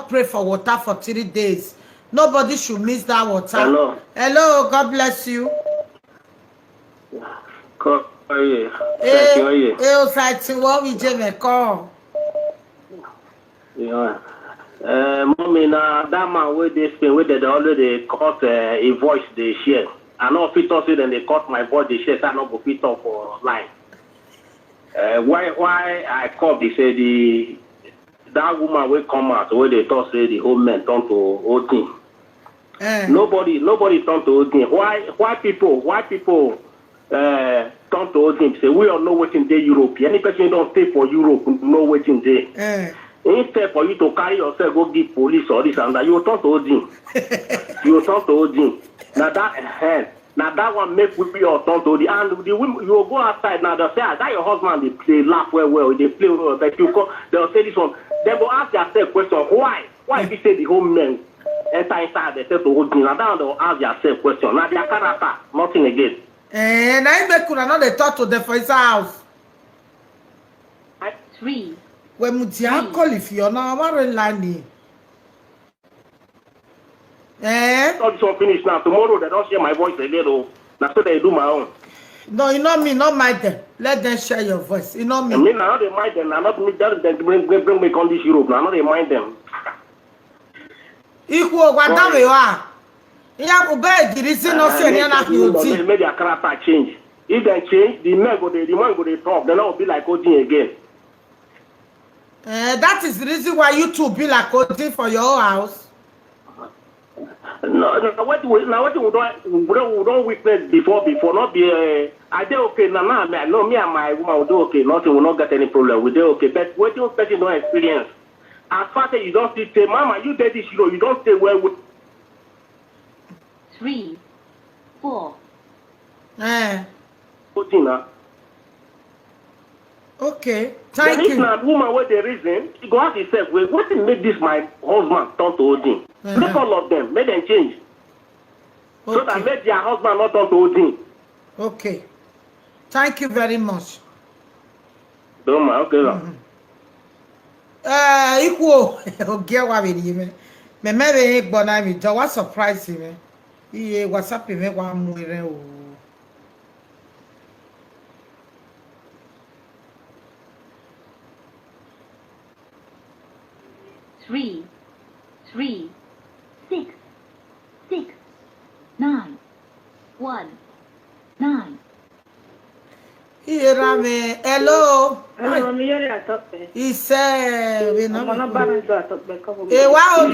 pray for water for 3 days. Nobody should miss that water. Hello. Hello, God bless you. Mommy, now that man with this thing, with the already cut a voice they share. I know fit us then they cut my voice they share. I know go fit up for line. Why I called? They say that woman will come out where they thought say the whole men turn to old thing. Nobody turn to old thing. Why people turn to old thing? Say we all know what in the Europe. Any person don't stay for Europe know what in there. Instead for you to carry yourself, go give police or this and that, you will turn to Odin. You will turn to Odin. Now that one make we be your turn to Odin. And the women, you will go outside now, they'll say, that your husband, they laugh well, they play well, but you go, they'll say this one. They will ask themselves question, why? Why if you say the home men enter inside the to Odin? Now that they'll ask themselves question. Now their character, nothing again. And I make another talk to them for his house. 3. When Mutia call if you're not line. Not so finished now. Tomorrow they don't hear my voice again. Oh, that's what they do my own. No, you know me, not mind them. Let them share your voice. You know me. I mean, now they mind them. Now not me. That bring me on this Europe. Now they mind them. Equal what that we are. Yeah, obey the reason no say they made their character change. If they change, the man go they talk. They not be like Odin again. That is the reason why you two be like Odin for your house. No, what we don't witness before not be. I do okay. Now, no, me and my woman will do okay. Nothing will not get any problem. We do okay. But what you person don't experience. As far as you don't say, Mama, you did this, you don't say well with. 3, 4. Okay, thank you. Now, woman, what the reason? She go ask herself, well, what made this my husband turn to Odin? Make all of them, make them change. Okay. So that make their husband not turn to Odin. Okay, thank you very much. Don't mind, okay. Equal, okay, what we need, me maybe but me. What surprise me? Yeah, what's up? Me one more. 3, 3, 6, 6, 9, 1, 9. Here I'm hello. Hello, he said, we know. Wow,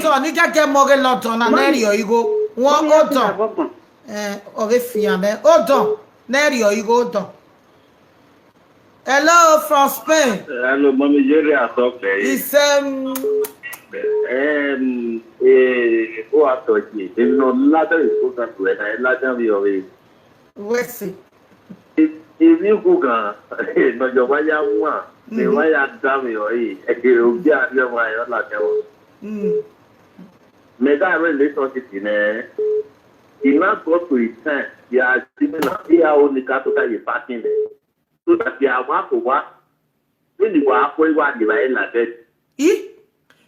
so you get more lot on an area you go. One hold on. Of a fiamme. Hold on. Nerio, you go down. Hello from Spain. Hello, Mommy Jerry, I talk there. He said, who are talking? If no ladder is spoken to it, I ladder me away. Where's see? If you go, no, your wire one, the wire damn you away. You'll be at your wire, like that. May that relationship in there. He not go to his tent. They are similar. They are only got to carry parking there. So that they are one to one. When you are going one, you are like that.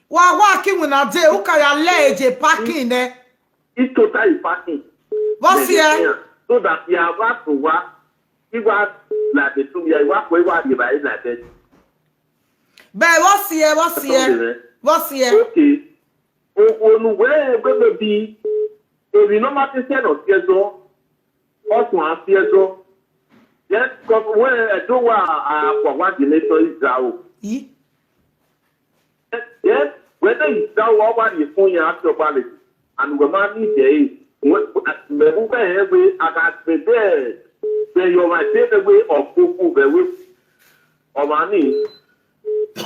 While walking when I say, who can I lay parking there? It's totally parking. What's here? So that you are one to one. You are like the two years, walk away one, you are like that. But what's here? What's here? What's here? Okay. On where going to be, if you know what to say, or schedule, also a schedule. Yes, because where I do for what the nation is out. Yes, whether you down what you phone your after ballot and we man need day, move every I got the bed. Then you might take away of people the way of money.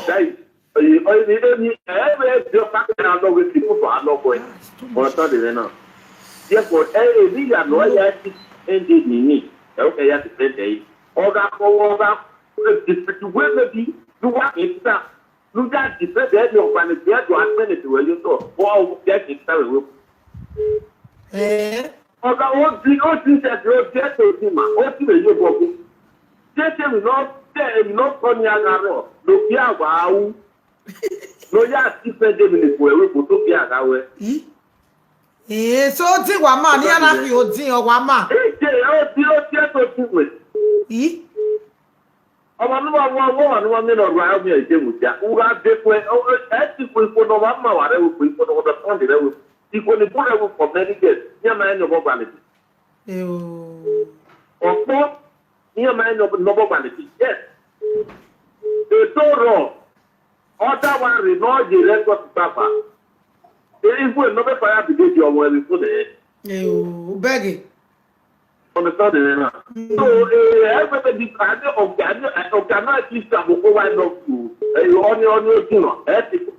That is, you every your factor and know with people for no point. Or something, no. Yes, for every million lawyer ended me. Okay, yes, it's day. All that, the way maybe you want it that. Look at the first day of an idea to attend it where you saw. Oh, get it. Oh, the things that you're getting him. What do you go? Just not say, not funny. Look, yeah, wow. No, yeah, different minutes where we put to awe. So ti wa ma ni ana fi odin o wa ma. Ọmọ nígbà wọ́n wà nínú ọ̀rọ̀ ayọ́ mi ẹ̀jẹ̀ mùtíà. Wúrà dé pé ẹ ti kó ipò náà wà máa wà rẹ̀ wò pé ipò náà wọ́n fọ́n rẹ̀ wò. Ìkò ní búrẹ̀ wò for many years ní ẹ̀ma ẹ̀ ní ọmọ gbàlejò. Ọ̀pọ̀ ní ẹ̀ma ẹ̀ ní ọmọ gbàlejò. Yes. Ètò rọ̀ ọ̀dà wa rè náà yè rẹ́gbọ̀ tó bàbà. Èyí fún ìnáwó fàyà bìdéjì ọmọ ẹ̀mí fún ẹ̀. Bẹ́ẹ̀gì. Understand it now. So, everybody can organize this stuff before I know you. On your team, ethical.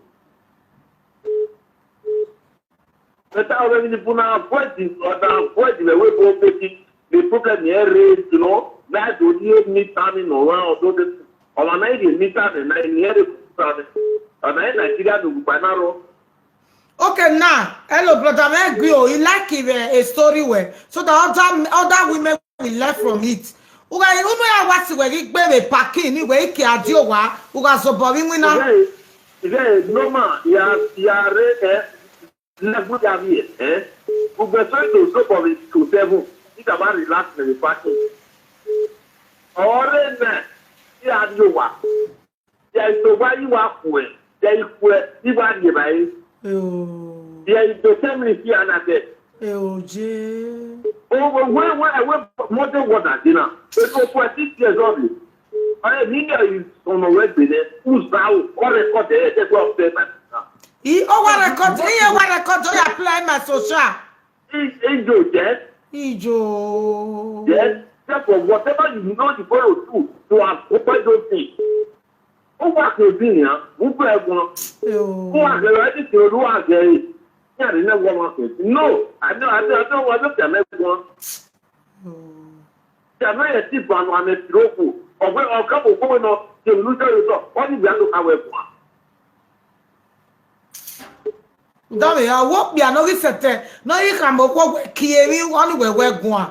But I already put out pointing or the way both the problem here, you know, that would need me standing around those on a 90 meters and 9 years. And I Nigeria to Banaro. Okay, now, hello, brother. I agree. You like a story where so the other women will learn from it. Uga, you know what? We get packing. We get adiowa. Uga, so boring we now. No man, ya na good avi. We be trying to so boring to 7. It about relax the packing. Ore na ya adiowa. Ya so why you are for? Ya you for even the by. Yeah, the family here and there. Oh, where more than water dinner. Because for 6 years of it. I mean, is on the red with it. Who's now or record the well payment? He record to apply my social. Angel, yes. Ijo. Yes, therefore, whatever you know you follow through to have opened those things. Who was the opinion? Who played one? Who was the ready to do again? No, I don't want to tell everyone. There may a tip on a trophy or a couple going on to lose yourself. What is that? However, Don't I won't be another set. No, you can walk here one way we're going.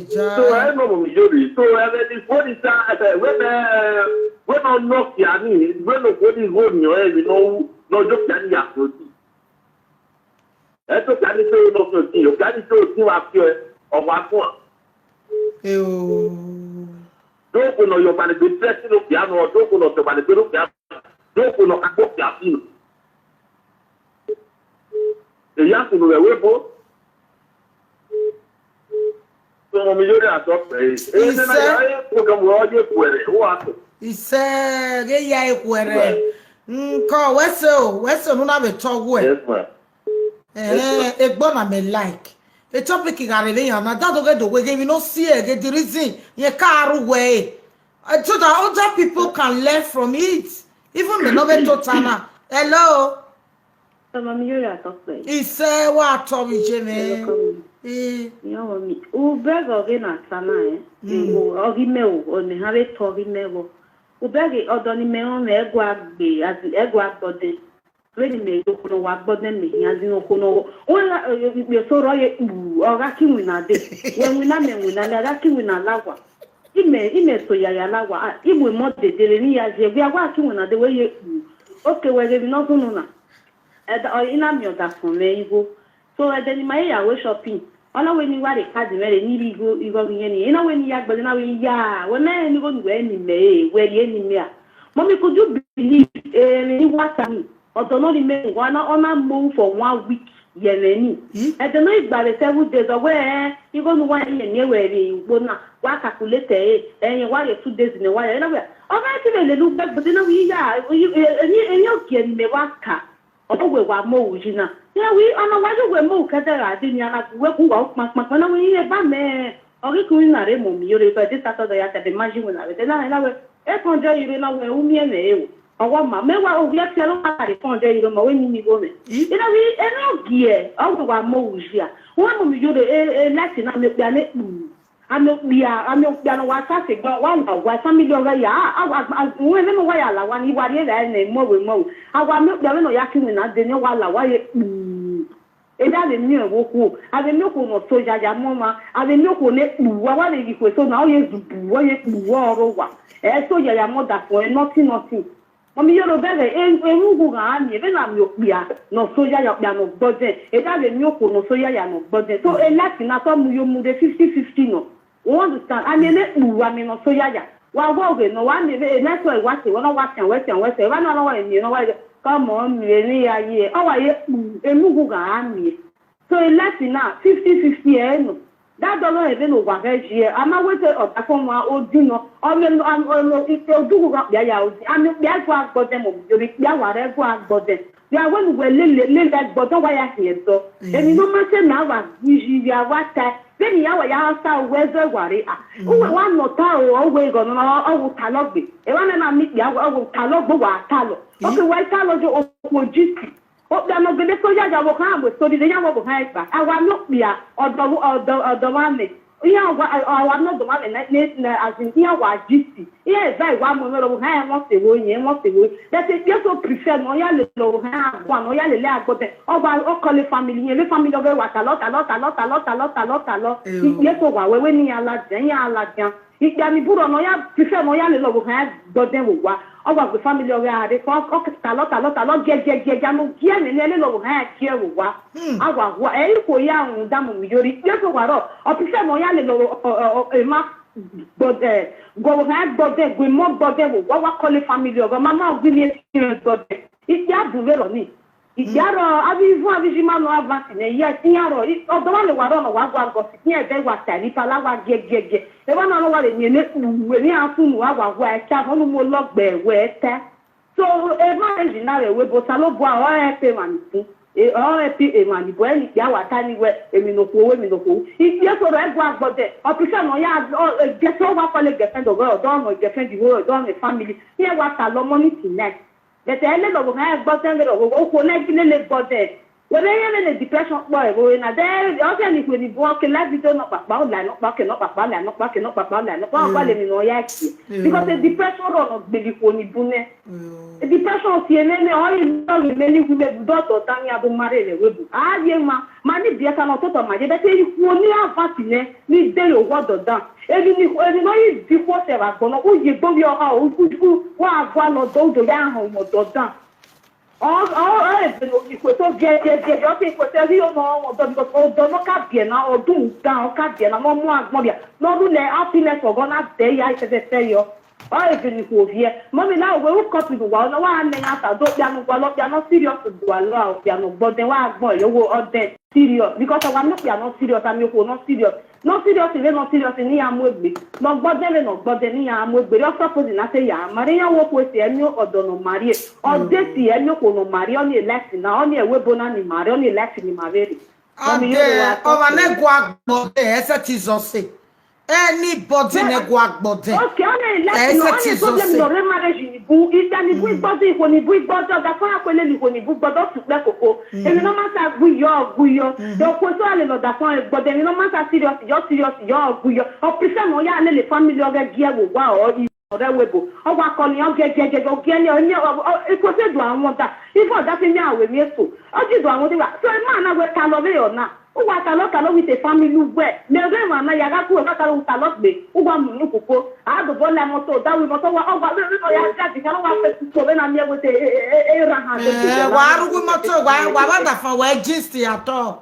So I know you. So what is that? When I knock your knee, when nobody is holding your head, you know, no just can you. That's what I say. No, you can't show you up here of what one. Don't know your man be pressing up piano or don't know the man be up piano. Don't know a book piano. The young people were both. So me yo ya so pe. Na ya program wo je kwere. Wo ato. Ise ge ya ekwere. Nko weso no na be talk we. Yes ma. Egbo na me like. The topic garele yan na that go do we give no see get the reason ye car way. So that other people can learn from it. Even me no be totana. Hello. Mama yo ya talk pe. Ise wa to mi je me. Ubego gina sama ogimeo oni have togimeo ubege odoni meo me egwagbe as egwagbode really me okuno wagbode me yazin okuno ola be so roye oga kinwina de wenwina menwina la kinwina lawa ime so ya lawa ibu mo dedere ni yaje bi agwa kinwina de weye okay we dey no kunu na ina mi oda fun me igo. So then my yawe shopping. All when you are a card very nearly go any. You know when you are but now when I go to any may where the enemy are. Mommy, could you believe what I mean? Or don't only make one on a move for 1 week. Yenny. At the night by the 7 days away, you go to 1 year near where you will not calculate and you want 2 days in a while. Anyway, all right, look back, but then we are you can me waka. Oh, we were more, Gina. Yeah, we on a while we more Catara, didn't you? We walk, when we hear about me. Or we couldn't have removed you if I did Saturday at the Magic when I was then I know. I found you know where we are. Or what my memoir of your fellow I found you know when you woman. You know, we no gear. Oh, we were more here. One of you the Latin, I'm not piano was I got one of what some million I remember why I want you are here and more with more. I want milk the yakin and I didn't know why it doesn't mean who I didn't know who so ya mama I didn't know who let what you so now you war over. So ya mother for nothing. Mommy, you're a better, and who are even I'm your beer, no soya, no budget. It has a new no soya, no budget. So, a Latin, I thought you move the 50-50. No, you understand? I mean, let me, I mean, no soya. Well, no one, that's why watch it, when I watch and West, I don't know, you know, come on, really, oh, I am me. So, a Latin now, 50-50, that doesn't even know what here. I'm not waiting on a form or do not. I'm do up the I'm not got them, whatever got them. They are one where little that bottom wire here. So, and you know, matter now, we are what time. Then you are weather worry. Oh, one more tower always gone on talog be. A one and I meet the other talog, talo. Okay, why talo or just. Oh, they are not going to so young of Hamburg, so the young of Hamburg. I want not be or the one. Yeah, I want not the one as in here was GC. Yes, very one moment of hand, what's the way, and what's the way. That is just so prefer no yellow hand, one or yellow got it. Oh, I'll call the family, the family of what a lot. Yes, over when you are like, then you are like, if they are put on no prefer no yellow hand, but then what? Over the family of the first a lot, get, no, get, and then no hand here. What? I was what for young, damn, you're just over, or prefer no yellow but go ahead, but then we more but then what call the family of Mamma William, but it's that the real on it. Yaro, Abivima no vaccine, yes, Yaro, it's of the one who was on one got here, they were telling Palawa get. The one on what in when you are soon, where Chabon will lock there, where so a marriage in our way, but Salobo, or payment, or payment, when Yawa tiny way, a minoko. If you so red one, but or prefer no yard, or get over for the defend the world, don't or defend the world, don't the family. Here was a lot money next. That the element of have gotten or connecting the body. When I am in a depression, boy, going a day, the organic will be walking like we don't know about line, not backing up about line, not backing up about line, not calling in Oyaki. Because the depression of the Bone. The depression of CNN, all many women, daughter, Tanya, do marry a web. Ah, yeah, money, dear, cannot talk of my day, you only have vaccine, need day or what done. Everybody before they are going to you go your house, who are one or those young home or done. All if we don't get your people tell you no, don't cap now or do down Capian, no more money. No, do happiness or gonna stay, I say you. All if here. Mommy now will cut with the wall, no one after don't they are not serious to do a lot, but they are boy, you will all dead serious because I want not serious and you will not serious. No serious, not serious in the arm with me. No, but then no, but then the arm with me. You're supposing I say, Maria walk with the annual or don't marry, or this the annual no marry on the election, now only a weapon on the marry on the election in my very. Oh, my neck walk, but there's a teaser. Anybody negwag body. Okay, only problem no remarriage ni bu. If there ni bu body ko ni bu body da fa ko le ni ko ni bu body su pe koko. E no matter guyo. Do ko so ale no da fa body ni no matter serious yo guyo. O prefer no ya le family o ga gia wo wa o ọ̀rẹ́ webo o wa ko ni o gege o ge ni o ko se do àwọn da. Ifo da se ni awe mi eso. O ji do àwọn de wa. So e ma na we ka lo be o na. Uwa talo with a family where never mana yagaku na talo talot be uwa mu kuko ado bola moto da we moto wa oba we no ya gadi kana wa pe so be na me with e rahan wa arugu moto wa da fa wa gist ato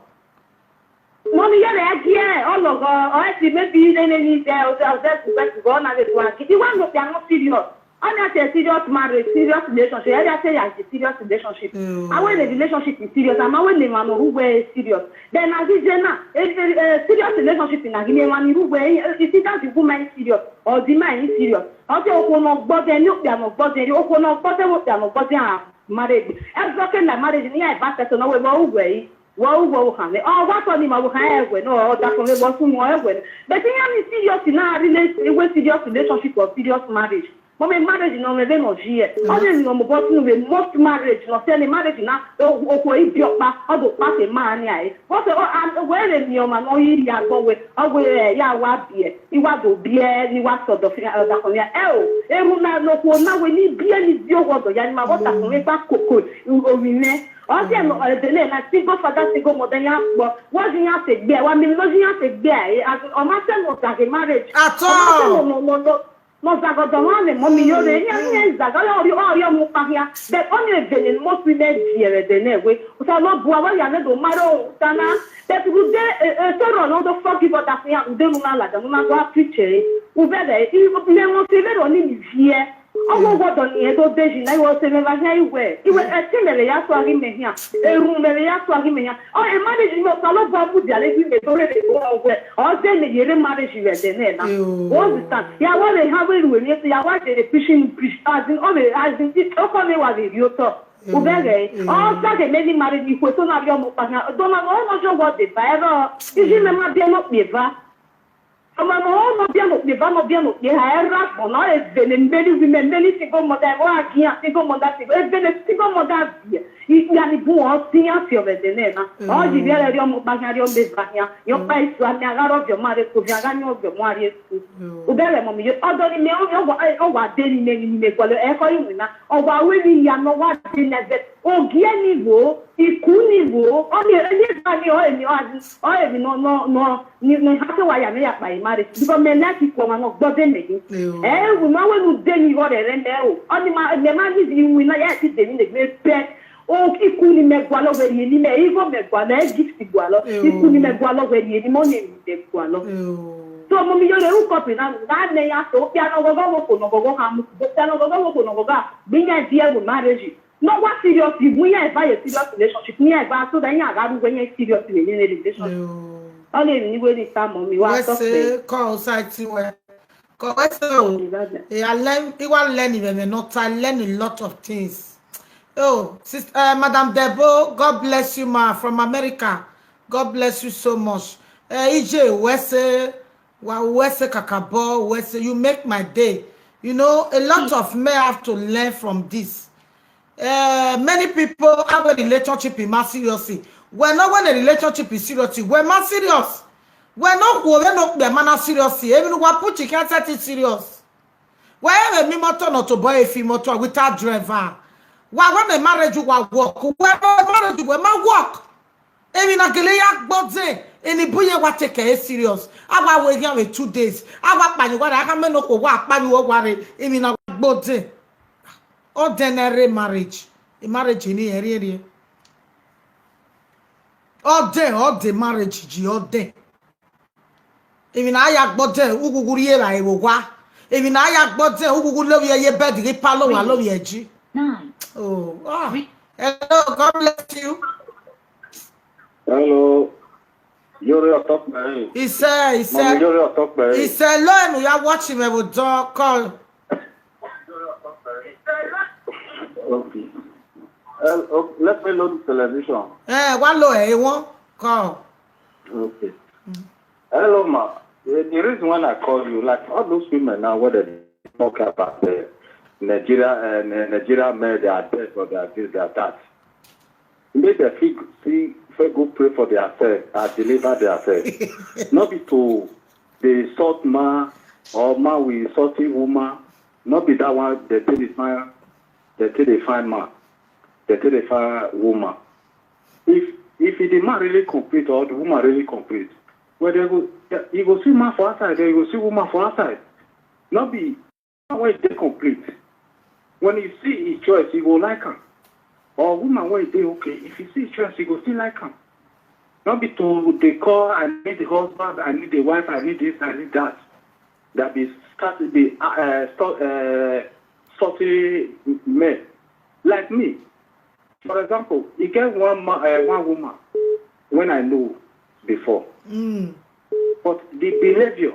money ya le agie ologo o esi maybe ni there o just go na the one kidi wa no ya no serious. I'm not a serious marriage, serious relationship. I say a serious relationship. I want the relationship is serious. I'm aware the man who were serious. Then as is now, serious relationship in a Guinean who were is either the woman serious or the man is serious. Also, open body, no, they are not body, open up body, they are not body marriage. Every like marriage in here, but that's no way. Wow, honey. Oh, what on him? I will have when no, that's only one more when. But I am serious in a serious relationship or serious marriage. But my marriage no me no here. Only no mo boss no we most marriage no say marriage na o ko ibiopa o do pa se man ya. What where ni o ma no yi ya go we o we ya wa bie. Iwa do bie ni wa so do fi da ko ya. Ehu na no ko na we ni bie ni bio wo do ya ni ma wo ta ko we pa koko o wi ne. O se no dele na ti go father ti go mo den ya gbo. Wo ji ya se gbe wa mi lo ji ya se gbe o ma se no ta marriage. At all. No. no zagodone mommy iyore nya zaga ori mu pahia but only the most women here the newe so no bua wa ya ne do maro tana that would so no do forgive that ya ude mu na la da mu na go preacher u be there me mo se be ro ni vie owo godo ni e do deji na wo se me va ya iwe etimele ya so ari me hia eru me ya so ari me hia o e manage me so lo bo bu dia le bi me do re go we o se me yere marriage we de na what's that ya wa le ha we ru ni ya wa de fishing fish as in it o ko me wa de yo to u be ge o sa de me marriage ni ko so na bi o mo pa na do na no jo go de ba ero iji me ma bi no pe va ama no bien no ye era no e vene mbeli single mother wa kia single mother e vene single mother ya ni bu o tin afi o vene na o ji bi ere o mo ba ya ri o be ba ya yo pa isu ami agaro bi o ma re ko bi aga ni o bi mo ari esu o bele mo mi yo odo ni me o wa de ni me ko e ko yi na o wa we ni ya no wa de na be o gie ni wo iku ni wo o ni ba ni o emi no ni ha se wa ya me ya pa because me na ki ko ma no gbode me we ma we nu de ni wo re me o oni ma me ma ni di wi na ya ti de ni me pe o ki ku ni me gwa lo we ni me igo me gwa na gift gwa lo iku ni me gwa lo we ni mo ni de gwa lo so mo mi yo le u copy na ne ya so pia no go ha mu pia no go bi nya di e marriage no what serious we ya advise a serious relationship ni advise so that ya ga ru we nya serious relationship only ni we ni ta mo mi wa so pe call site where I learn a lot of things. Oh, sister, Madam Debo, God bless you, ma, from America. God bless you so much. EJ, Wese Kakabo, Wese, you make my day. You know, a lot of men have to learn from this. Many people have a relationship in mass seriously. We're not when a relationship is seriously. We're not serious. We're not the man seriously. Even what put you can't set it serious. Where a me motor not to buy a fee motor without driver. Why when a marriage you will walk? Where marriage you will work? Even a galeyak bodze. Any boy what take a serious. I will wait with 2 days. I want money. What I can make no work. Money worry. Even a bodze. Ordinary marriage. A marriage in the area. All day marriage, all day. Even I have bought them, who would hear I will walk. Even I have bought them, who would love your bed, the palo, I love your G. 9. Oh, hello, God bless you. Hello. You're talk man. He said, learn, we are watching me with dog call. Okay. Let's play load the television. One low, won't call. Okay. Hello, ma. The reason why I call you, like all those women now, what they talk about Nigeria men, they are dead or they are this, they are that. Make them see, go pray for themselves and deliver themselves. Not be to the salt man or man with salty woman. Not be that one. They tell the fine, they tell the fine man, they tell the fine woman. If the man really complete or the woman really complete, well, they go, you go see man for outside, then you go see woman for outside. Not be when they complete. When you see his choice, you go like him. Or woman when they okay, if you see his choice, you go still like him. Not be to they call, I need the husband, I need the wife, I need this, I need that. That be started the salty men like me. For example, you get one woman when I know before. But the behavior,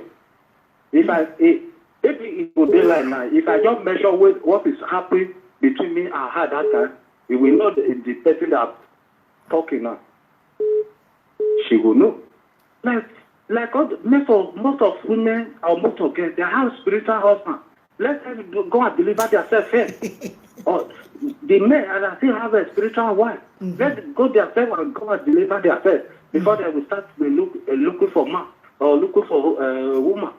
if it would be like now, if I just measure what is happening between me and her that time, we will know the person that talking now. She will know. Like most of women or most of girls, they have spiritual husband. Let them go and deliver themselves first. Or the men and still have a spiritual wife. Let them go themselves and go and deliver themselves before they will start looking for man or looking for a woman.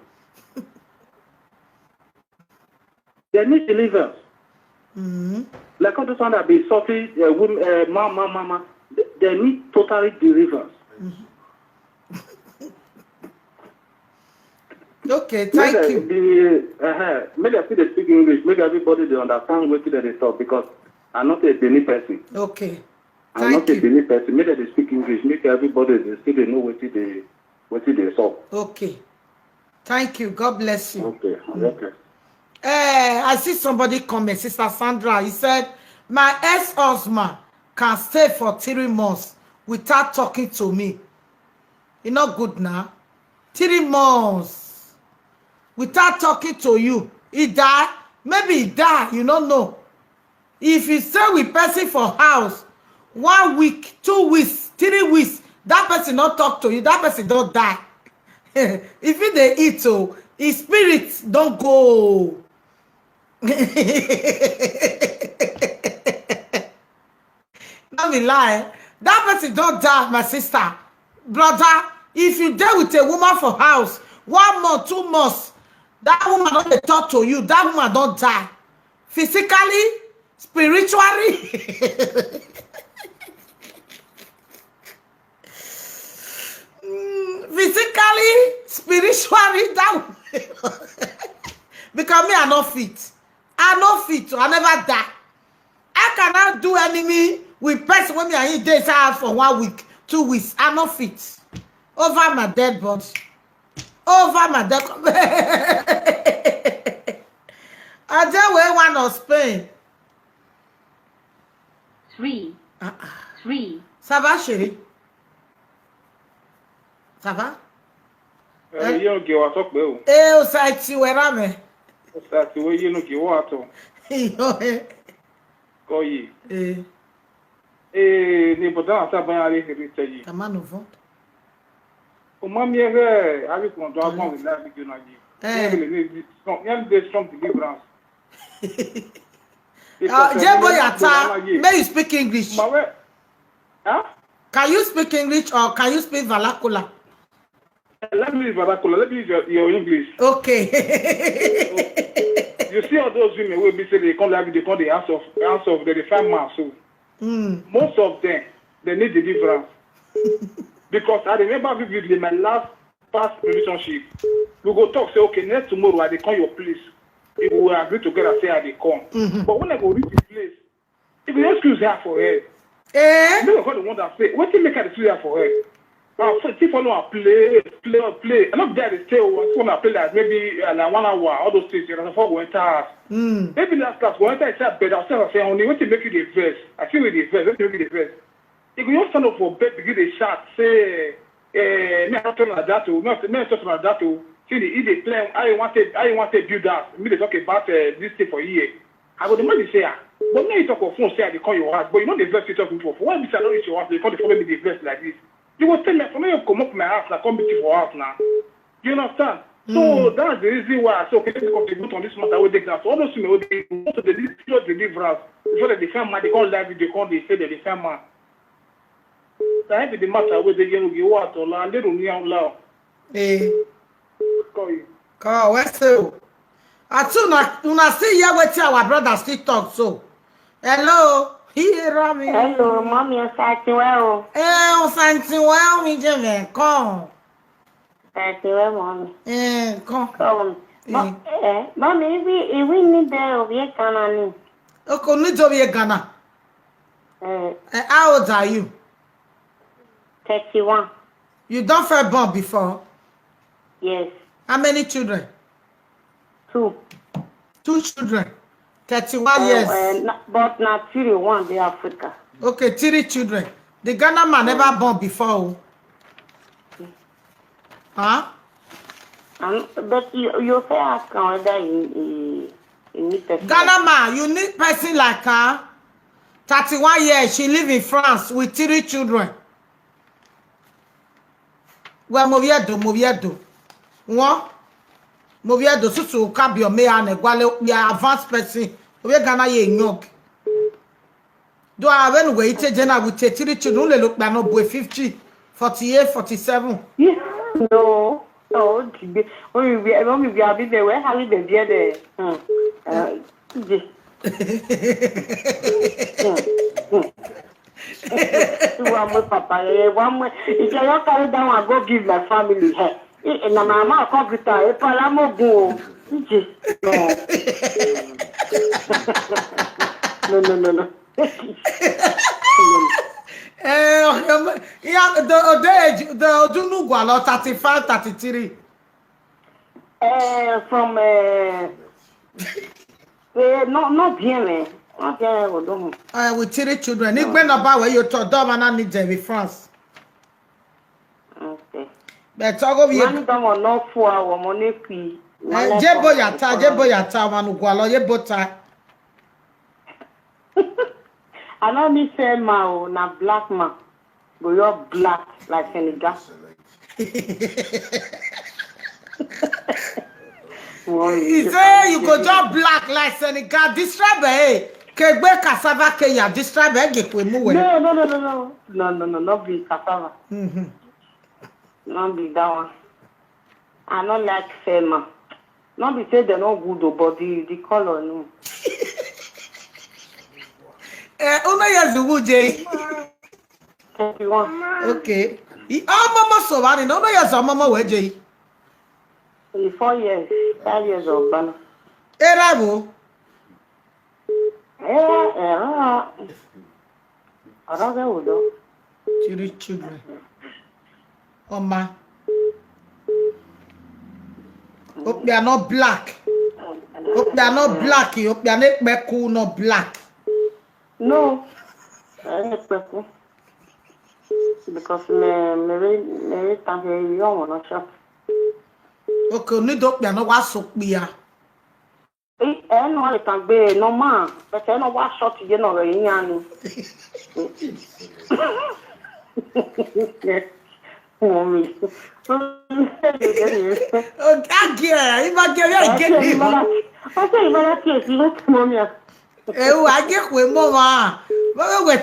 They need deliverance. Like all those one that be salty, mama, they need totally deliverance. Okay, thank you. Maybe I see they speak English. Maybe everybody they understand what they talk because I'm not a Benin person. Okay. I'm not a Benin person. Maybe they speak English. Maybe everybody they still they know what they talk. Okay. Thank you. God bless you. Okay. Okay. I see somebody comment, Sister Sandra. He said, my ex-husband can stay for 3 months without talking to me. You not good now. 3 months without talking to you. He died. Maybe he died. You don't know. If you stay with person for house 1 week, 2 weeks, 3 weeks, that person not talk to you, that person don't die. If you they eat, so his spirit don't go. Don't be lying. That person don't die, my sister. Brother, if you deal with a woman for house 1 month, 2 months, that woman don't talk to you, that woman don't die. Physically, spiritually. Physically, spiritually, that because me I not fit. I not fit. I never die. I cannot do enemy with person when me are in days out for 1 week, 2 weeks. I not fit. Over my dead body. Over my dead. I just wear one of Spain. 3, 3. Ça va, chérie? Ça va? You give us up, Bill. O site where am I? That's the way you look, you want to go ye. Nibodan, Sabari, Ritaji. Come on, over. Oh, Mammy, I will come to our mom with that. There's some deliverance. May you speak English? Can you speak English or can you speak vernacular? Let me use vernacular. Let me use your English. Okay. You see all those women will be saying they call the house of the refined man. So most of them they need deliverance. Because I remember vividly my past relationship. We go talk, say, okay, next tomorrow I come your place. If we will agree together, say I they come. But when I go reach the place, if you excuse her for her, you know the one that say, what do you make her excuse her for her? If I know play. I'm not there to stay. I want to play like maybe like 1 hour, all those things. Before we enter, maybe last class we enter inside bed. I'll say, only what to make you the verse. I feel with the verse. What to make you the verse? If you stand up for bed, begin the shout, say, me not talking like that. Me not talking like that. See, if they play, I want to build that. Me they talk about this thing for a year. I would imagine say, but now you talk of phone, say they call your house, but you know the verse you talking for. Why be say I don't reach your house? They call the phone me the verse like this. You will tell me, for me to come up my house, I come meet you for house now. You understand? So that's the reason why I say, okay, let's contribute on this matter. I will take that. So all those people, they go to the deliverance. Before they defend man, they call live, they call, they say they defend man. So I have the matter where they get you what or and they don't hear loud. Call you. Call, where's the? I too una see here wait till our brother still talk so. Hello. Here, me. Hello, mommy, I'm starting well. On starting well, me je come. Starting well, mommy. Come. Come. Mommy, we need the Ghana. Okay, need to be Ghana. How old are you? 31. You don't feel born before? Yes. How many children? 2. 2 children. 31 years. But not 31, the Africa. Okay, 3 children. The Ghana man never born before. Huh? But you say ask whether you need person. Ghana man, you need person like her. 31 years, she live in France with 3 children. Well, Moviedo. What? Moviedo, so cabio me and a advanced person. We Ghana ye nyok. Do I have any way to Jenna with 3 children? Look, no boy 50, 48, 47. Yeah. No. Oh, we are be there. Where have you been there? One more, Papa. One more. If you not carry down, I go give my family. Na mama computer, e para mogun. No. Yeah, the age, the Dunugwa, 35, 33. From not bien, not bien. With 3 children. Nick went about where you told them and I need them in France. Okay. But talk of you. Man, don't know for our money. Jeboyata, Manugwalo, Yebota. I know me say ma na black man, but you're black like Senegal. He say you go just black like Senegal. Describe Kegbe cassava Kenya. Describe No, not be cassava. Not be that one. I don't like Fema. Not be say they're not good, but the color no. Una years the Wuj. 31. Okay. Mama so bad. No years mama weje. 4 years, 5 years of ban. Erabo. I don't know. 3 children. Oma. Hope they are not black. Hope they are not black. Hope they are not cool, not black. No, I don't know. Because me can't hear you on a shop. Okay, ni hope they are not what soak me ya. I know I can be no man, but I know what shot you know in Mommy. Oh, that girl, if I get you, I say, man, I look, mommy. I get with mama. But we're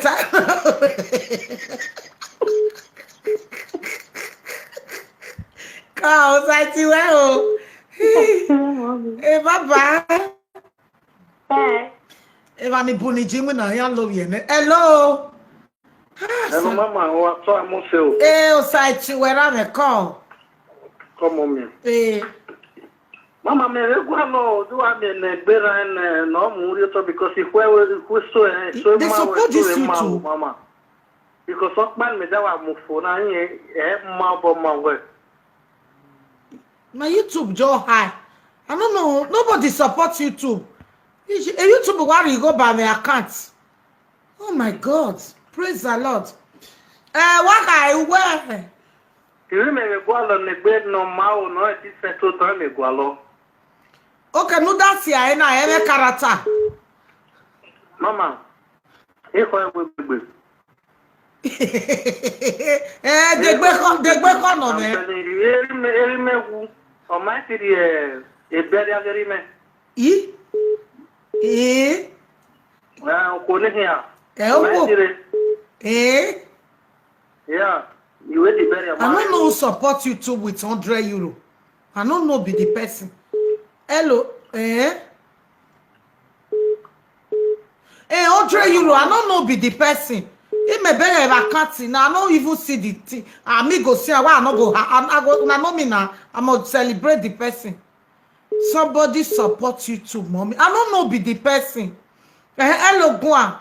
Cows, I see well. Hey, bye. Bye. If I'm putting Jim in a young love, hello. Hello, Mama. What time is it? Eh, side to where I'm a call. Come on, me. Eh. Mama, me no do I mean better and no more because if we so they support this you too, Mama. Because what man me that wa move for na my way. My YouTube Joe high. I don't know. Nobody supports YouTube. YouTube where you go by my account. Oh my God. Praise the Lord. What I wear? You remember go on the bed no mau no it is settled time go along. Okay, no that's here na every character. Mama. If I will be. They go no me. Eri o ma ti e beria very me. Ko ne here. Yeah, you wait the beria. I don't know who support YouTube with €100. I don't know be the person. Hello, €100. I don't know be the person. It may be a vacancy. Now I don't even see the thing. Amigo see why I not go. I go. I know me now. I'm gonna celebrate the person. Somebody support YouTube, mommy. I don't know be the person. Hello, Gwan.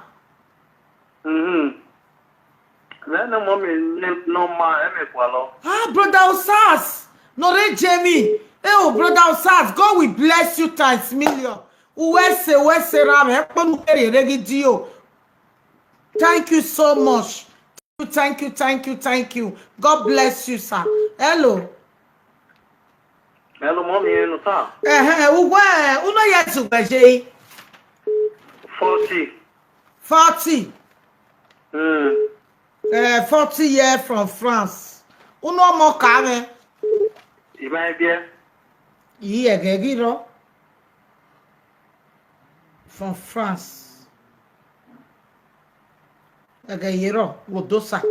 Then no mommy no ma emekwalo. Brother Osas. No, they Jamie. Oh, brother Osas. God will bless you times million. Thank you so much. Thank you. God bless you, sir. Hello. Hello, mommy, no sir. Uno yesu beje. 40. 40. 40 years from France. Uno mo kame. You might be. Yeah, gegiro. From France. Gegiro, wodosa.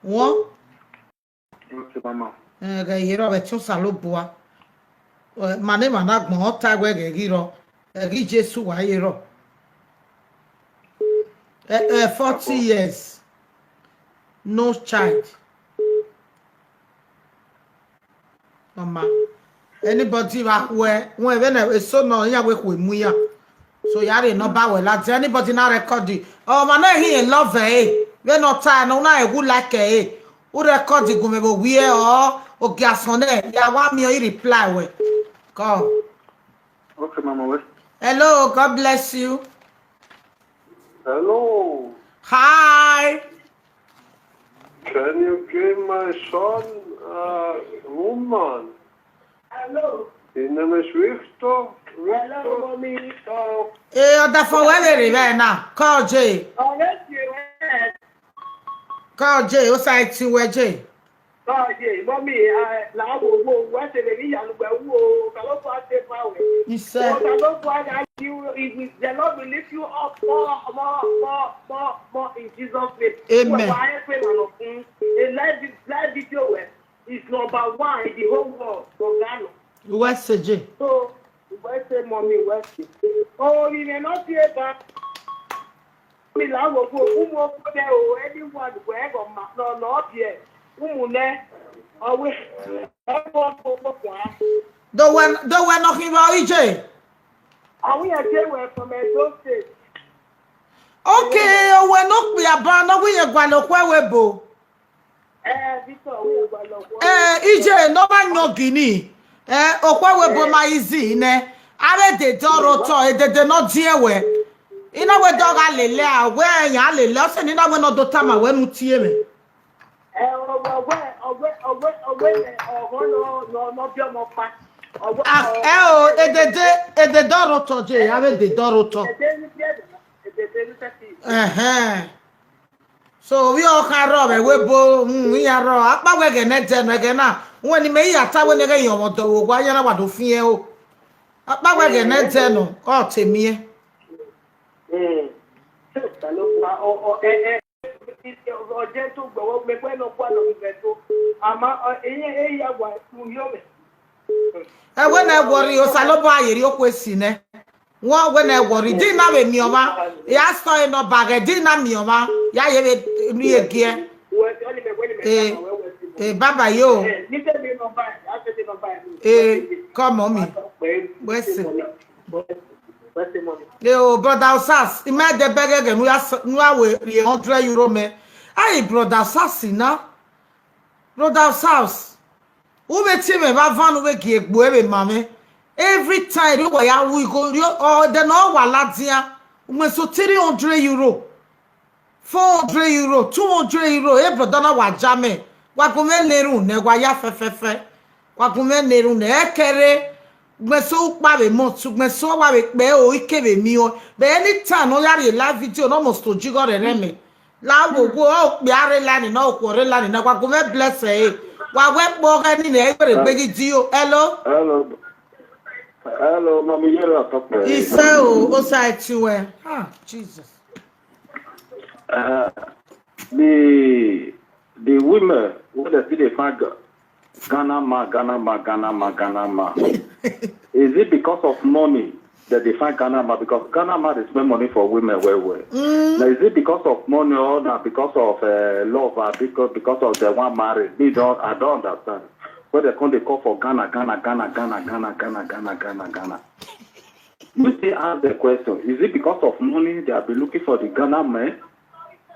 One. Okay, mama. Gegiro betu salobua. Mane managbon otagwe gegiro. Egi Jesu wa yero. 40 years. No child. Mama. Anybody where when so no ya we ku mu ya. So yare no ba we la anybody na record it. Oh man he in love we no time no na e good like who record it go me we o gason ya wa mi o reply we. Go. Okay, Mama. Hello, God bless you. Hello. Hi. Can you give my son a woman? Hello. His name is Victor. Hello, mommy. Oda for where right now. Call J. Oh, yes, you Call J. O side to where J. oh, yeah, mommy. What's the baby? I'm going to go. You said. The Lord will lift you up more in Jesus' name. Amen. The live video is number 1 in the whole world for Ghana. What's the J? So, what's the mommy? What's it? Oh, you may not hear that. Me la wo ko mo ko de o anyone we go no here. Umune always Don't want nothing about EJ. Are we again from Edo State? Okay, we're not be about no we gwa webo. Victor, we go EJ no man no Guinea. Okwa webo ma easy ne. Are de doro to de no die we. Ina we dog alele a we yan alele so ni na we no do tama we mu tie me. The doro to je have the doro to. So we all can rob we bo we are rob apa we get net na when ni me ya ta we ne yan mo do wo ya na wa do fin e o apa we get net no o temi e when I worry o salobo ayeri o kwesi ne won when I worry di na we mi oma ya so no bag di na mi oma ya ye be mi egie baba yo come on me where's yo brother Sas I made the beg again we are 100 euro me ai brother Sas na brother Sas who be team me ba van we gi egbo e be mame every time we go or the no wala dia we so 300 euro 400 euro 200 euro e brother na wa jame wa ko me leru ne wa ya fefefe wa ko me leru ne ekere we so pa be mo tu we so wa be pe o ikebe mi o be anytime no yare live video no must to jigo re me la wo o pe are la ni no ko re la ni na wa ko me bless wa we po ga ni ne ere pe ji o Hello, Mama. You're a top player. Isa o side to where? Jesus. The women what they find Ghana ma. Is it because of money that they find Ghana ma? Because Ghana ma they spend money for women well. Now is it because of money or not because of love or because of the one married? I don't understand. But they call for Ghana. You still ask the question, is it because of money they have been looking for the Ghana man?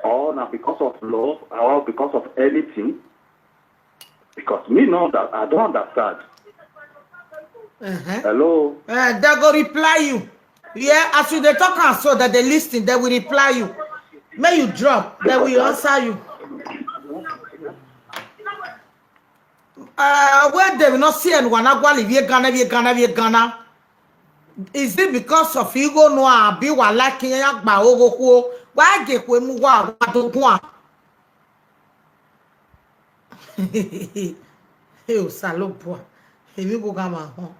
Or not because of love or because of anything? Because me know that I don't understand. Hello? They go reply you. Yeah, as you they talk and so that they listen, they will reply you. May you drop, they will answer you. Where they will not see anyone Ghana. Is it because of ego no be wa like yan gba ogo why get we mu wa do kun o salopo emi go ga ma hon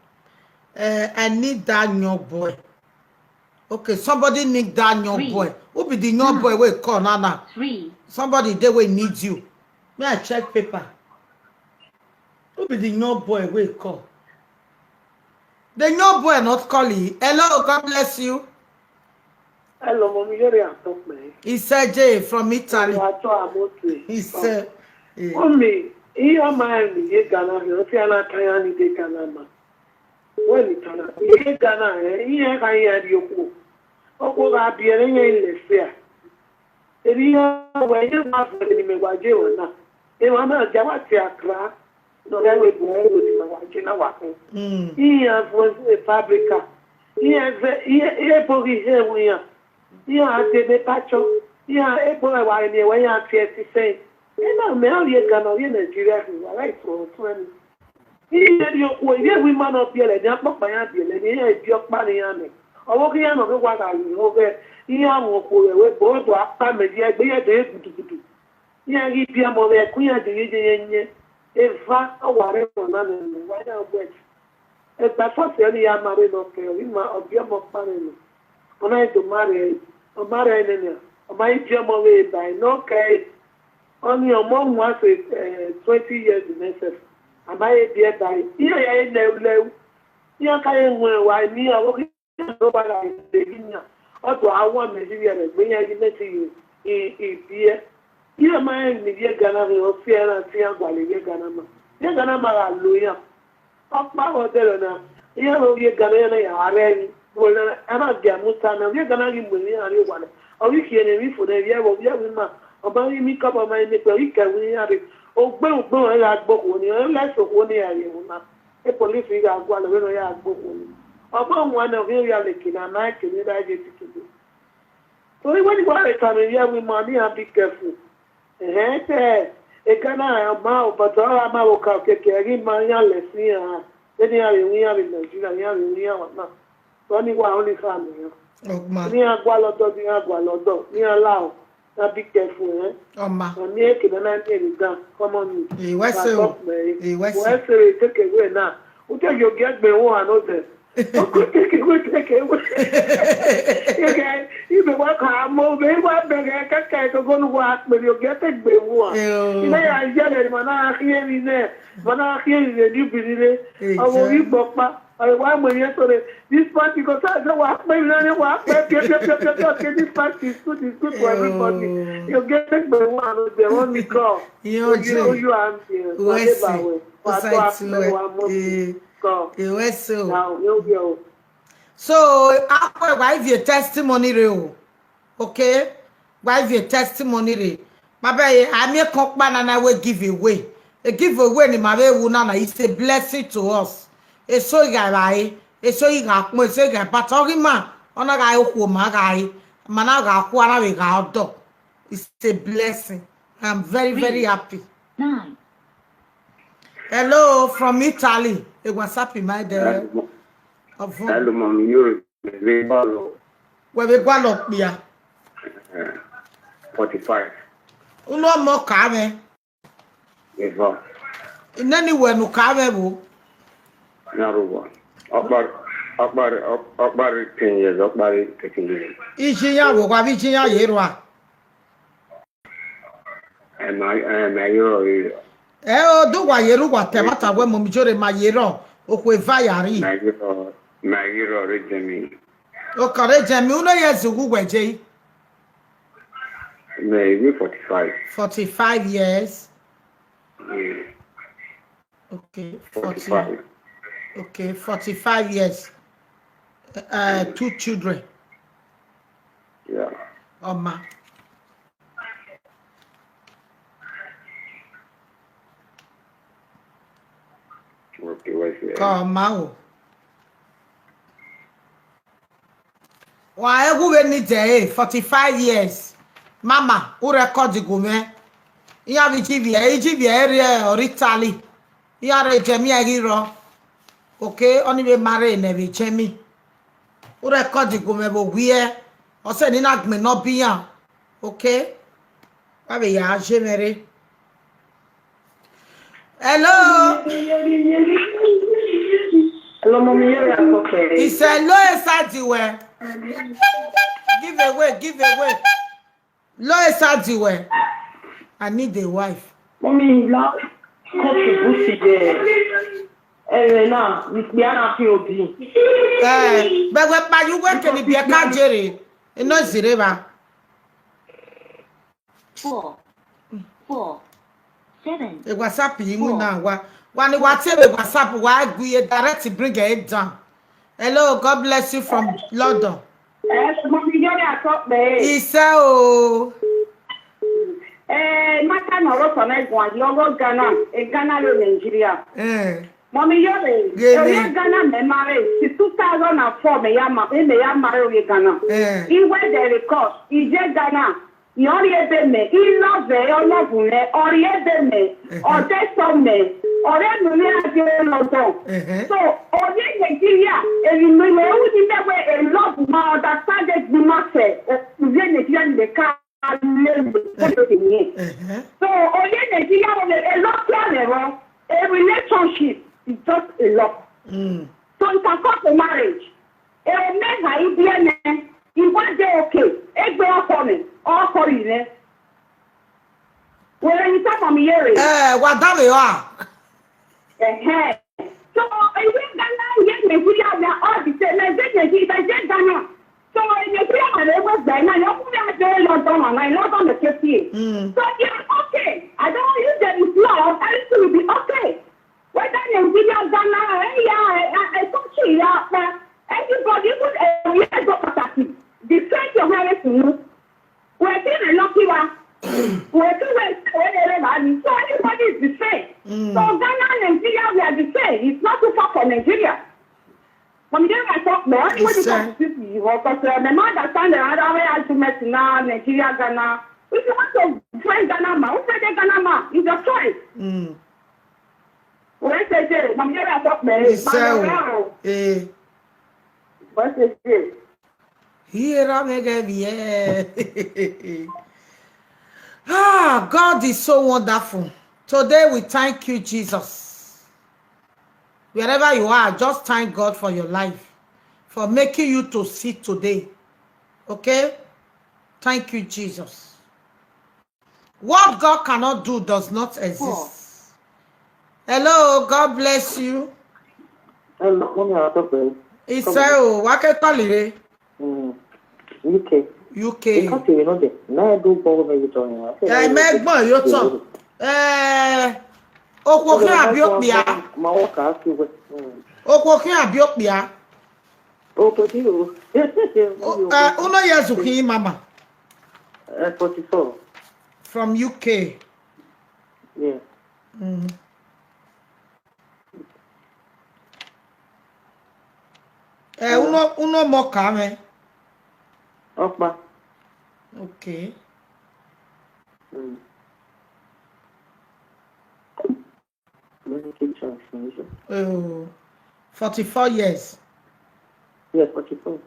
I need that young boy. Okay, somebody need that young boy. Who be the young boy we call Nana? 3. Somebody they will need you. May I check paper? Who be the young boy we call? The young boy not calling. Hello, God bless you. Hello, mommy. You're a top man. He said Jay from Italy. I'm okay. He said, Mommy, Iyo man ye Ghana he fi ana kan ni de Ghana ma. When it na ye Ghana ye kan ya di oku. Oku ga bi ere yen le se a. Eri ya we ye ma fo ni me waje wona. E wa ma ja wa ti akra. No ga we bo o di ma waje na wa ko. Iya fo se fabrica. Iya po ri he wo ya. Iya ate be pacho. Iya e po wa ni we ya ti e ti se. Ena me how ye Ghana ye Nigeria who are right for 20. Ye yo ye we man up here le dan papa ya bi le ni e bi opa ni ya me. Owo ki ya no ke wa ga yi o ke iye awon ko re we bo to apa me je gbe ye de gudugudu. Ye ri bi amo re ku ya de ye nye. E va o wa re mo na le wa da o e ba fo se ni ya ma re no ke ri ma obi amo pa re no. Ona e do mare o mare ne ne. O ma bi amo we ba no ke only your mom was 20 years in SF. Am I a dear by? Here I know. Here I am when me, I will nobody in or to our one Nigeria, bring I met you in beer. Here my media Ghana or fear and fear Gualia Ganama. You're Ganama, hallelujah. Up my hotel now. Here will be Ghana already. Well, I'm not Gamutana. We're gonna give me a one. Or we can for the year of Yavima. About me cover my nipple, we can win it. Oh, boom, I like book when you're less of 1 year. A police we got one when I have book. Upon one of you are looking, and I can get to do. So when you want to come here with money, and be careful. A Ghana, but all I'm out of carrying my young lesson. Then you are in Nigeria, you are not. Only one only family. Near Gualodo, near Gualodo, near Lao. Be careful, eh? Oh, ma. On the eked and I tell down. Come on, you. What's so? Take away now. Who tell you get me one another? Take away. Okay, if you work hard, more, they want to go to work, but you get it by one. You know, I get it, man. I hear me there. But I hear you, you business. I will be booked. I want when yesterday. This party because I don't want my work. This party is good for everybody. You get it by one, they want me call. You are here. So, after why your testimony real? Okay? Why your testimony? My baby, I make cock man and I will give away. A giveaway in my way, it's a blessing to us. It's so guy, it's so you got more say, but talking man, on a guy who my guy, Managa, Kuana, we got dog. It's a blessing. I'm very, very happy. 9. Hello from Italy. It was happy, my dear. Hello, Mommy. You're very well. Where we go up here? 45. No more carve. In anywhere, no carve. Naruwa. Akbar 10 years, Akbar 13 years. Ichinya wo kwa bichinya yerwa. Mayero. Do wa yeru wa temata we momijore mayero okwe vayari. Mayero rejemi. O kare jemi uno yesu gugweje. Maybe 45. 45 years. Yeah. Okay, 45. Okay, 45 years. 2 children. Yeah. Oma. Okay, what's it? Come on. Why who need 45 years? Mama, who record the gourmet? You have a area or Italy. You are a Jamia hero. Okay, only be married in every chemi. Who record the gourmet? Where? Or send in me not be young. Okay? Maybe ya Mary. Hello. Hello, Mommy. Okay. He said, "Low Sadiwe. Give away. Low Sadiwe. I need a wife." Mommy, love. Coffee, bussy there. Now, we are not here. But when you work in the Kajeri, you know Zireba. 4, 7. The WhatsApp you now. When the WhatsApp, why we direct to bring it down. Hello, God bless you from London. Yes, mommy, you're at top there. Isa o. Mata no ro connect one. You go Ghana, Ghana in Nigeria. Mommy, you're Ghana me married. Since 2004 me married Ghana. He went there because he just Ghana. Yori me, he love me, or love me, or me, or test me, or so, or Nigeria, and you know, you never a love more that started the market, then the car. So, Nigeria, a lot a relationship is just a lot. So, it can cause a marriage. A man, he was there okay. It's very funny. All for you, where you talk from here? What that we are? So I went Ghana, yes, we are all the same. I just Ghana. So in the prayer, I was there. I know we are very long on. I know on the KC. So yeah, okay. I don't use that is love. Everything will be okay. Whether in video Ghana, I talk to you after. Everybody would go party. Defend your marriage to you. We're still a lucky one. We're still everybody. So everybody is the same. So Ghana and Nigeria, we are the same. It's not too far from Nigeria. When I talk more, everybody talks to you. Because the man understand the other way I to met now, Nigeria, Ghana. If you want to friend Ghana, who said Ghana, ma? It's your choice. When I say, when I talk more, what's it? Here I'm again, yeah. God is so wonderful. Today we thank you, Jesus. Wherever you are, just thank God for your life, for making you to see today. Okay? Thank you, Jesus. What God cannot do does not exist. Hello, God bless you. Hello, It's what can call it? UK. Because you know that. Now I do go over you. I make more. You talk. Okwokin abiopia. My work ask you. Okwokin abiopia. Okwokin. Uno yezuki mama. 44. From UK. Yeah. Uno moka me. Okpa. Okay. Oh, 44 years. Yes, 44.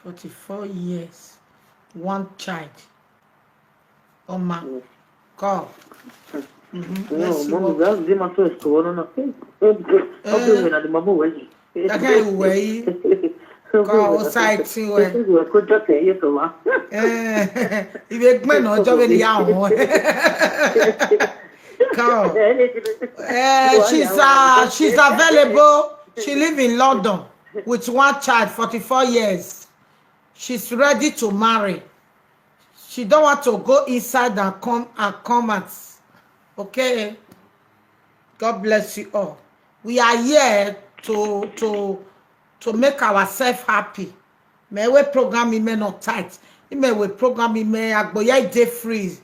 44 years. One child. Oh my God. No, mom, that's the matter is to one okay. Okay, na the mama way. Okay, way. God, side to it. We could just say it to her. If you man no job in yawo. God. She's available. She live in London with one child, 44 years. She's ready to marry. She don't want to go inside and come out. Okay. God bless you all. We are here to make ourselves happy. May we program me not tight. May we program me agboya day free.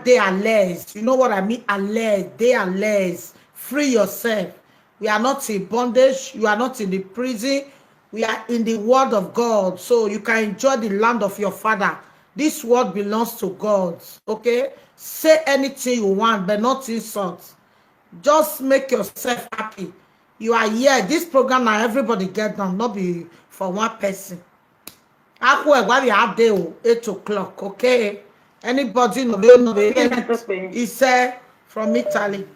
They are less. You know what I mean? Alert. They are less. Free yourself. We are not in bondage. You are not in the prison. We are in the word of God. So you can enjoy the land of your father. This word belongs to God. Okay? Say anything you want, but not insult. Just make yourself happy. You are here. This program now everybody get down, not be for one person. What we have there 8 o'clock. Okay? Anybody know? He said from Italy.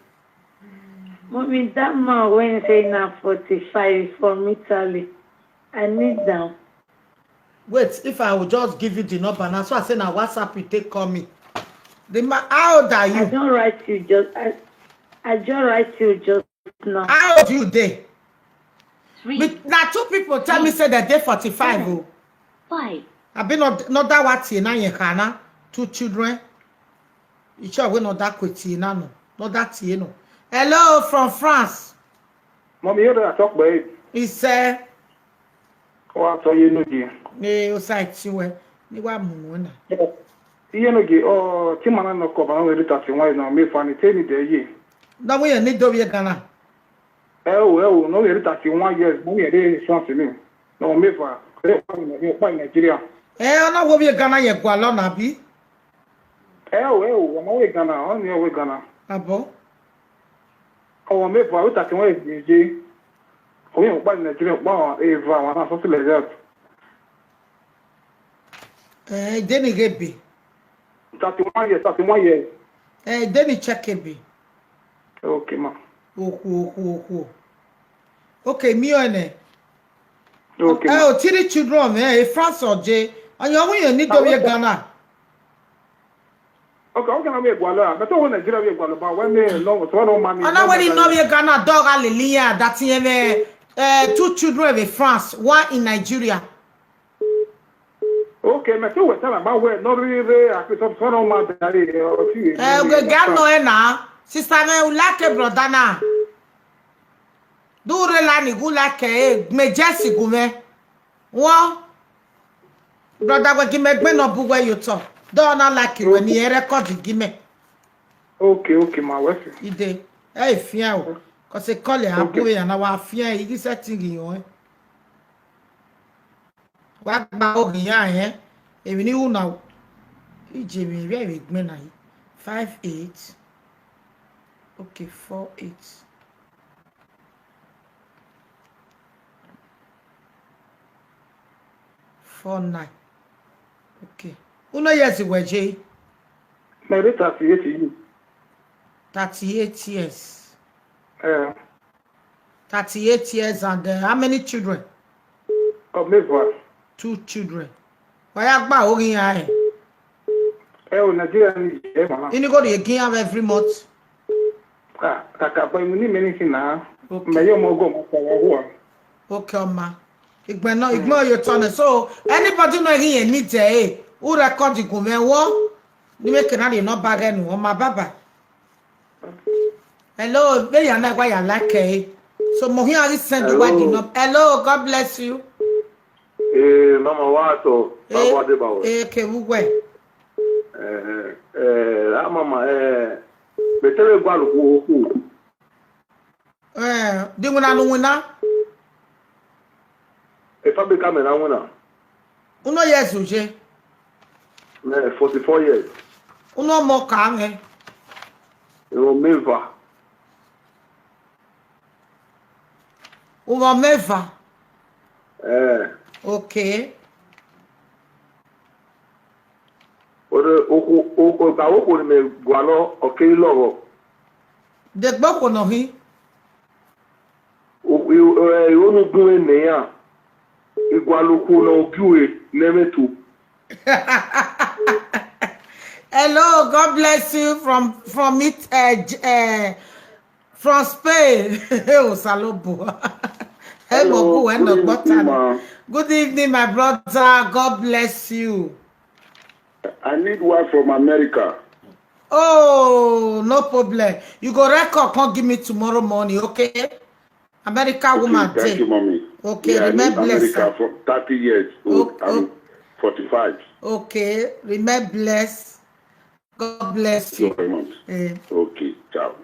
Mommy, that man when say now 45 from Italy. I need them. Wait, if I will just give you the number now, so I say now WhatsApp you take call me. The man, how old are you? I don't write you just. I just write you just now. How old you there? Now 2 people tell me say that they 45. 7, 5. I've been not that what you now you can 2 children. You sure we not that quick now no. Not that you know. Hello from France. Mommy, you don't talk about it. He said, oh, I saw you know, dear. you say, you are moon. You know, oh, Timana no cover, I'm ready to see why now, me funny, tell me the year. No, we need to be a Ghana. Oh, no, you're touching 1 year, no, you're in France. No, me for Nigeria. Eh, no, we be Ghana, you go along, Abi. Oh, I'm away Ghana, only away Ghana. Abo. Oh, me for what I can wait, DJ. Oh, you're by Nigeria, wow, Eva, I'm something like that. Eh, then he get be. 31 years. Eh, then he check it be. Okay, ma. Okay, me on it. Okay. Oh, 3 children, France or J. And you need to be a Ghana. Okay, how can I be a Guala? But I want Nigeria be a Guala, but when they know what's on money. And now when you know be a Ghana dog, Hallelujah, that's in 2 children in France, 1 in Nigeria. Okay, mais tu vois ça là-bas, ouais, non, à que ça soit normal d'aller aussi. We got no na. Sister me like brother na. Do rela ni go like me Jesse go me. Wo. Brother we give me gbe no bu where you talk. Don't not like it when you record give me. Okay, my wife. Ide. Eh fia o. Cause e call ya abu ya na wa fia yi setting yo. Wa gba o yan èmi ni una ije mi re gbe na 58 okay 48 49 okay una yes weje My rate 38 38 years 38 years and how many children? Me voir 2 children. Why gba orin ya e? O Nigeria ni e mama. You go to again every month. Kaka boy mu ni many thing na. Me yo mo go mo ko. Okay, ma. Ignore your turn. So anybody know here need who record the go me wo? Ni make na dey no bag enu o ma baba. Hello, be ya na gwa ya like so mo here send the word no. Hello, God bless you. Mama wato baba de bawo. Ke wugwe. Mama betere gwalu ku. Di wona no wona. E fa be camera wona. Uno yes uje. 44 years. Uno mo ka nge. Eu meva. Uno meva. Okay. Ore oko ka wo ko me gwalo okay logo. De gbo ko no hi. O nu gun ene ya. Igwalo ku no obiwe nemetu. Hello, God bless you from Spain. Oh, salobo. Hello, good evening, my brother. God bless you. I need one from America. Oh, no problem. You go record, come give me tomorrow morning, okay? America woman. Thank you, mommy. Okay, yeah, remember blessed. America for 30 years old. I'm 45. Okay, remember blessed. God bless you. Thank you very much. Okay, ciao.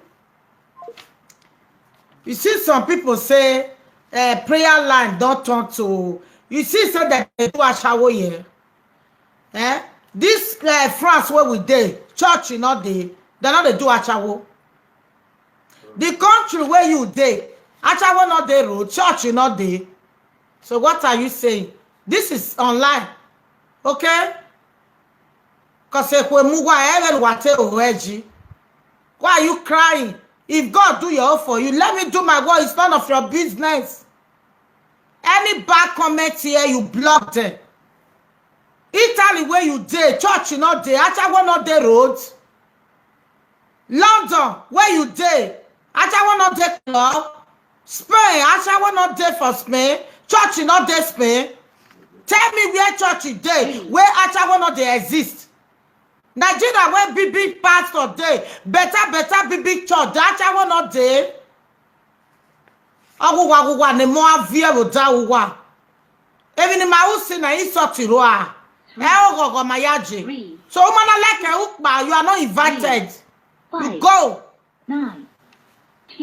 You see, some people say prayer line don't turn to. You see, so that they do a shower here. This France where we dey, church you know they not they do a shower. The country where you dey, achawo not dey road, church you know they. So what are you saying? This is online, okay? Cause why are you crying? If God do your own for you, let me do my work. It's none of your business. Any bad comment here, you block them. Italy where you dey, church you not dey, achawo not dey roads. London where you dey, achawo not dey club. Spain, achawo not dey for Spain. Church you not dey Spain. Tell me where church you dey, where achawo not dey exist. Nigeria where big pastor day, better big church. That's how we not day. Agwa ne mo avie wo da wo. Even in my house na isoti roa. Ogogo mayaji. So woman like ukba, you are not invited. You go. 9